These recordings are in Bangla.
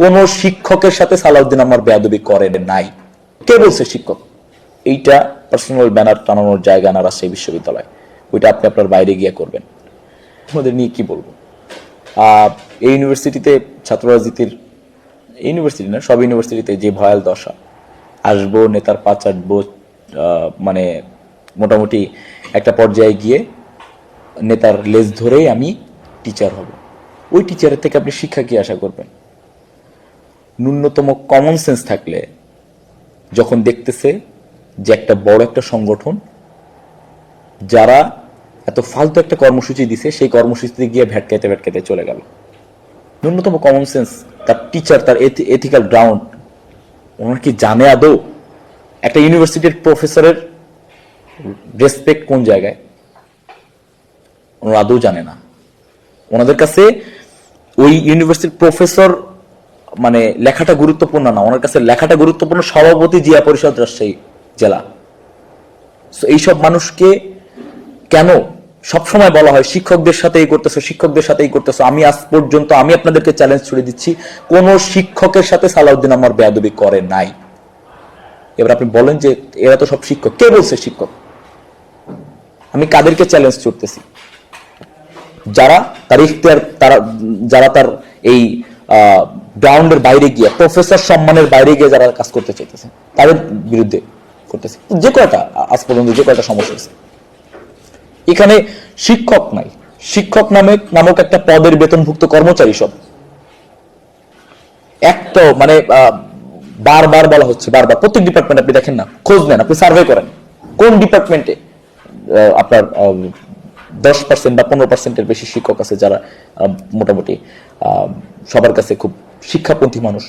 কোন শিক্ষকের সাথে সালাউদ্দিন আমার বেয়াদবি করে নাই। কে বলছে শিক্ষক? এইটা পার্সোনাল ব্যানার টানানোর জায়গা না রাজশাহী বিশ্ববিদ্যালয়, ওইটা আপনি আপনার বাইরে গিয়ে করবেন। আমাদের নিয়ে কি বলবো? এই ইউনিভার্সিটিতে ছাত্র রাজনীতির, ইউনিভার্সিটি না সব ইউনিভার্সিটিতে যে ভয়াল দশা, আসবো নেতার পা চাটবো, মানে মোটামুটি একটা পর্যায়ে গিয়ে নেতার লেজ ধরেই আমি টিচার হব। ওই টিচারের থেকে আপনি শিক্ষা কি আশা করবেন? ন্যূনতম কমন সেন্স থাকলে যখন দেখতেছে যে একটা বড় একটা সংগঠন যারা এত ফালতু একটা কর্মসূচি দিছে, সেই কর্মসূচিতে গিয়ে ভ্যাটকাইতে ভ্যাটকাইতে চলে গেল, ন্যূনতম কমন সেন্স, তার টিচার, তার এথিক্যাল গ্রাউন্ড ওনার কি জানে আদৌ? একটা ইউনিভার্সিটির প্রফেসরের রেসপেক্ট কোন জায়গায় ওনারা আদৌ জানে না। ওনাদের কাছে ওই ইউনিভার্সিটির প্রফেসর মানে লেখাটা গুরুত্বপূর্ণ না, ওনার কাছে লেখাটা গুরুত্বপূর্ণ সভাপতি জিয়া পরিষদ রাজশাহী জেলা। এইসব মানুষকে কেন সবসময় বলা হয় শিক্ষকদের সাথে এই করতেছো, শিক্ষকদের সাথে এই করতেছো? আমি আজ পর্যন্ত আমি আপনাদেরকে চ্যালেঞ্জ ছুড়ে দিচ্ছি, কোন শিক্ষকের সাথে সালাউদ্দিন আমার বেয়াদবি করে নাই। এবার আপনি বলেন যে এরা তো সব শিক্ষক, কে বলছে শিক্ষক? আমি কাদেরকে চ্যালেঞ্জ ছুড়তেছি? যারা তার ইখতিয়ার, যারা তার এই গ্রাউন্ডের বাইরে গিয়ে, প্রফেসর সম্মানের বাইরে গিয়ে যারা কাজ করতে চাইতেছে তাদের বিরুদ্ধে করতেছে। যে কয়টা আজ পর্যন্ত যে কয়টা সমস্যা হয়েছে, এখানে শিক্ষক নাই, শিক্ষক নামক একটা পদের বেতনভুক্ত কর্মচারী সব। একটা মানে বারবার বলা হচ্ছে, বারবার প্রত্যেক ডিপার্টমেন্ট আপনি দেখেন না, খোঁজ নেন, আপনি সার্ভে করেন কোন ডিপার্টমেন্টে আপনার 10% বা 15%-এর বেশি শিক্ষক আছে যারা মোটামুটি সবার কাছে খুব শিক্ষাপন্থী মানুষ।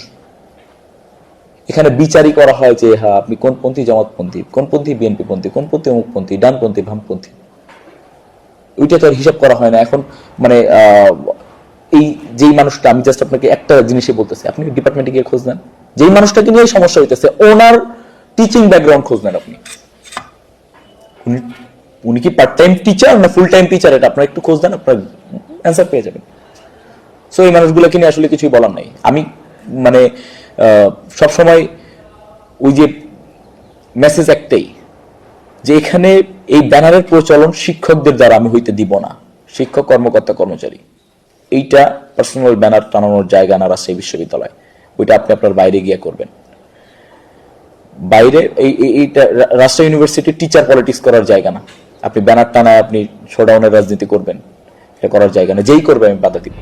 এখানে বিচারই করা হয় যে হ্যাঁ আপনি কোন পন্থী, জামাতপন্থী, কোন পন্থী বিএনপি পন্থী, কোন পন্থী অমুকপন্থী, ডানপন্থী, বামপন্থী, ওইটা তো আর হিসাব করা হয় না। এখন মানে এই যেই মানুষটা, আমি জাস্ট আপনাকে একটা জিনিসই বলতেছি, আপনি ডিপার্টমেন্টে গিয়ে খোঁজ নেন, যেই মানুষটাকে নিয়ে সমস্যা হইতেছে ওনার টিচিং ব্যাকগ্রাউন্ড খোঁজ নেন আপনি। উনি কি পার্ট টাইম টিচার না ফুল টাইম টিচার, এটা আপনার একটু খোঁজ দেন, আপনার অ্যান্সার পেয়ে যাবেন। সো এই মানুষগুলোকে নিয়ে আসলে কিছুই বলার নাই। আমি মানে সবসময় ওই যে মেসেজ একটাই, যে এখানে এই ব্যানারের প্রচলন শিক্ষকদের দ্বারা আমি হইতে দিব না। শিক্ষক, কর্মকর্তা, কর্মচারী, এইটা পার্সোনাল ব্যানার টানানোর জায়গা না রাজশাহী বিশ্ববিদ্যালয়, ওইটা আপনি আপনার বাইরে গিয়ে করবেন। বাইরে এইটা রাজশাহী ইউনিভার্সিটি টিচার পলিটিক্স করার জায়গা না। আপনি ব্যানার টানায় আপনি শোডাউনের রাজনীতি করবেন, এটা করার জায়গা না। যেই করবে আমি বাধা দিব।